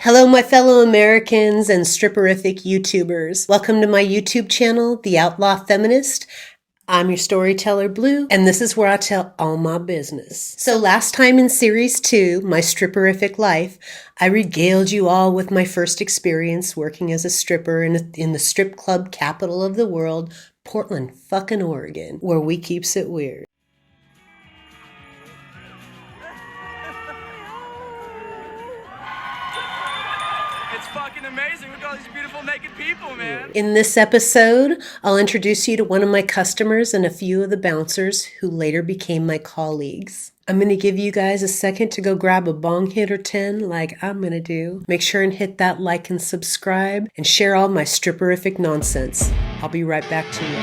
Hello, my fellow Americans and Stripperific YouTubers. Welcome to my YouTube channel, The Outlaw Feminist. I'm your storyteller, Blue, and this is where I tell all my business. So last time in Series 2, My Stripperific Life, I regaled you all with my first experience working as a stripper in the strip club capital of the world, Portland, fucking Oregon, where we keeps it weird. It's fucking amazing. Look at all these beautiful naked people, man. In this episode, I'll introduce you to one of my customers and a few of the bouncers who later became my colleagues. I'm going to give you guys a second to go grab a bong hit or 10 like I'm going to do. Make sure and hit that like and subscribe and share all my stripperific nonsense. I'll be right back to you.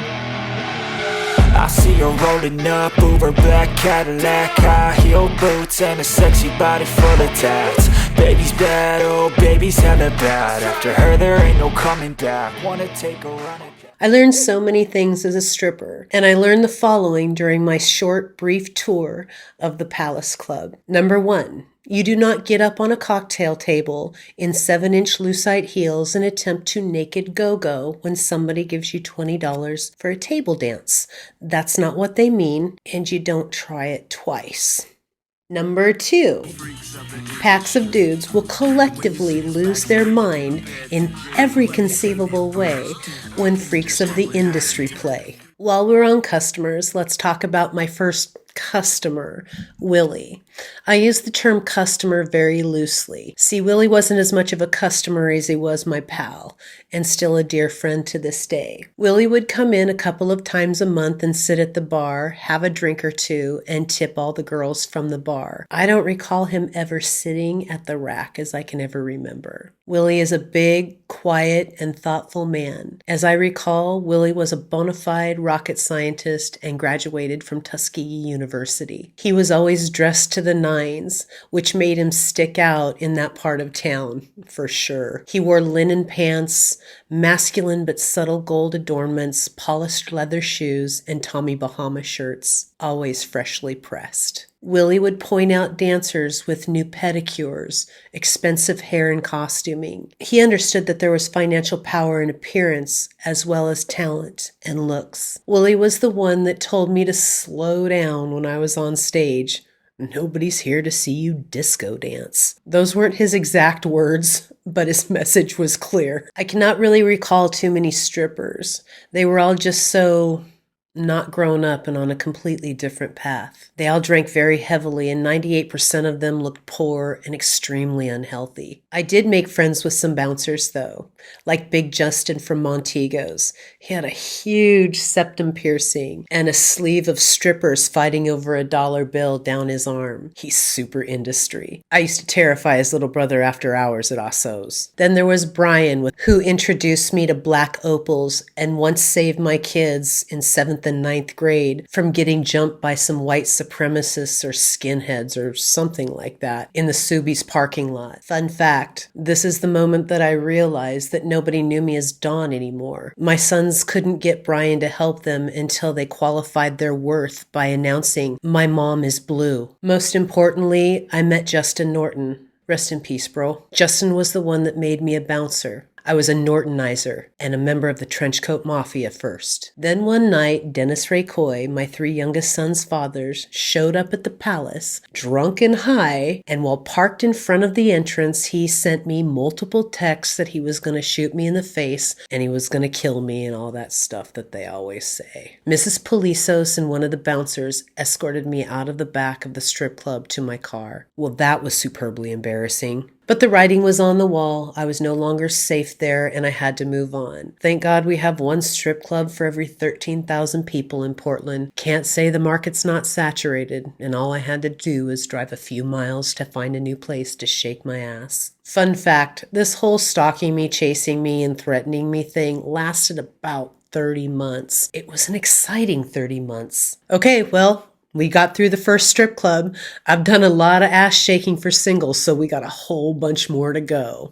I see her rolling up, Uber black Cadillac, high heel boots and a sexy body full of tats. Baby's bad, oh baby's hella bad. After her there ain't no coming back. Wanna take a run at that. I learned so many things as a stripper, and I learned the following during my short, brief tour of the Palace Club. Number 1. You do not get up on a cocktail table in 7-inch lucite heels and attempt to naked go-go when somebody gives you $20 for a table dance. That's not what they mean, and you don't try it twice. Number 2, packs of dudes will collectively lose their mind in every conceivable way when freaks of the industry play. While we're on customers, let's talk about my first customer, Willie. I use the term customer very loosely. See, Willie wasn't as much of a customer as he was my pal, and still a dear friend to this day. Willie would come in a couple of times a month and sit at the bar, have a drink or two, and tip all the girls from the bar. I don't recall him ever sitting at the rack as I can ever remember. Willie is a big, quiet, and thoughtful man. As I recall, Willie was a bona fide rocket scientist and graduated from Tuskegee University. He was always dressed to the nines, which made him stick out in that part of town, for sure. He wore linen pants, masculine but subtle gold adornments, polished leather shoes, and Tommy Bahama shirts, always freshly pressed. Willie would point out dancers with new pedicures, expensive hair and costuming. He understood that there was financial power in appearance as well as talent and looks. Willie was the one that told me to slow down when I was on stage. Nobody's here to see you disco dance. Those weren't his exact words, but his message was clear. I cannot really recall too many strippers. They were all just so not grown up and on a completely different path. They all drank very heavily, and 98% of them looked poor and extremely unhealthy. I did make friends with some bouncers, though, like Big Justin from Montego's. He had a huge septum piercing and a sleeve of strippers fighting over a dollar bill down his arm. He's super industry. I used to terrify his little brother after hours at Osso's. Then there was Brian, who introduced me to black opals and once saved my kids in 7th and 9th grade from getting jumped by some white supremacists or skinheads or something like that in the Subies parking lot. Fun fact, this is the moment that I realized that nobody knew me as Dawn anymore. My sons couldn't get Brian to help them until they qualified their worth by announcing, "My mom is blue." Most importantly, I met Justin Norton. Rest in peace, bro. Justin was the one that made me a bouncer. I was a Nortonizer and a member of the Trenchcoat Mafia first. Then one night, Dennis Ray Coy, my 3 youngest sons' fathers, showed up at the Palace, drunk and high, and while parked in front of the entrance, he sent me multiple texts that he was going to shoot me in the face and he was going to kill me and all that stuff that they always say. Mrs. Polisos and one of the bouncers escorted me out of the back of the strip club to my car. Well, that was superbly embarrassing. But the writing was on the wall. I was no longer safe there, and I had to move on. Thank God we have one strip club for every 13,000 people in Portland. Can't say the market's not saturated, and all I had to do was drive a few miles to find a new place to shake my ass. Fun fact, this whole stalking me, chasing me, and threatening me thing lasted about 30 months. It was an exciting 30 months. Okay, well, we got through the first strip club. I've done a lot of ass shaking for singles, so we got a whole bunch more to go.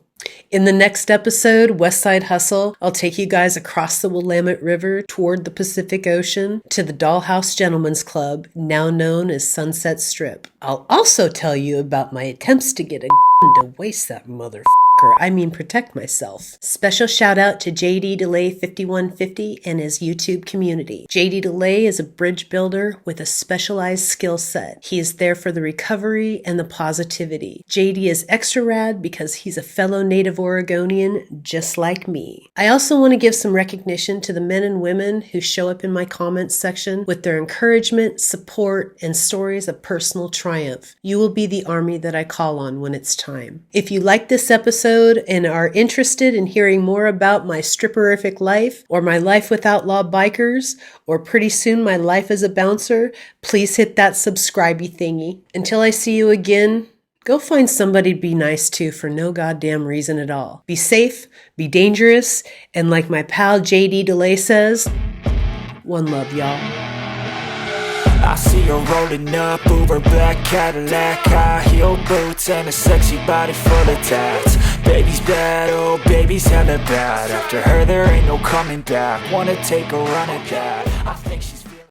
In the next episode, West Side Hustle, I'll take you guys across the Willamette River toward the Pacific Ocean to the Dollhouse Gentlemen's Club, now known as Sunset Strip. I'll also tell you about my attempts to get a to waste that motherfucker motherfucker. I mean protect myself. Special shout out to JD Delay 5150 and his YouTube community. JD Delay is a bridge builder with a specialized skill set. He is there for the recovery and the positivity. JD is extra rad because he's a fellow native Oregonian just like me. I also want to give some recognition to the men and women who show up in my comments section with their encouragement, support, and stories of personal triumph. You will be the army that I call on when it's time. If you like this episode and are interested in hearing more about my stripperific life, or my life with outlaw bikers, or pretty soon my life as a bouncer, please hit that subscribe-y thingy. Until I see you again, go find somebody to be nice to for no goddamn reason at all. Be safe, be dangerous, and like my pal JD Delay says, one love, y'all. I see her rolling up, Uber black Cadillac, high heel boots and a sexy body full of tats. Baby's bad, oh baby's hella bad. After her there ain't no coming back. Wanna take a run at that. I think she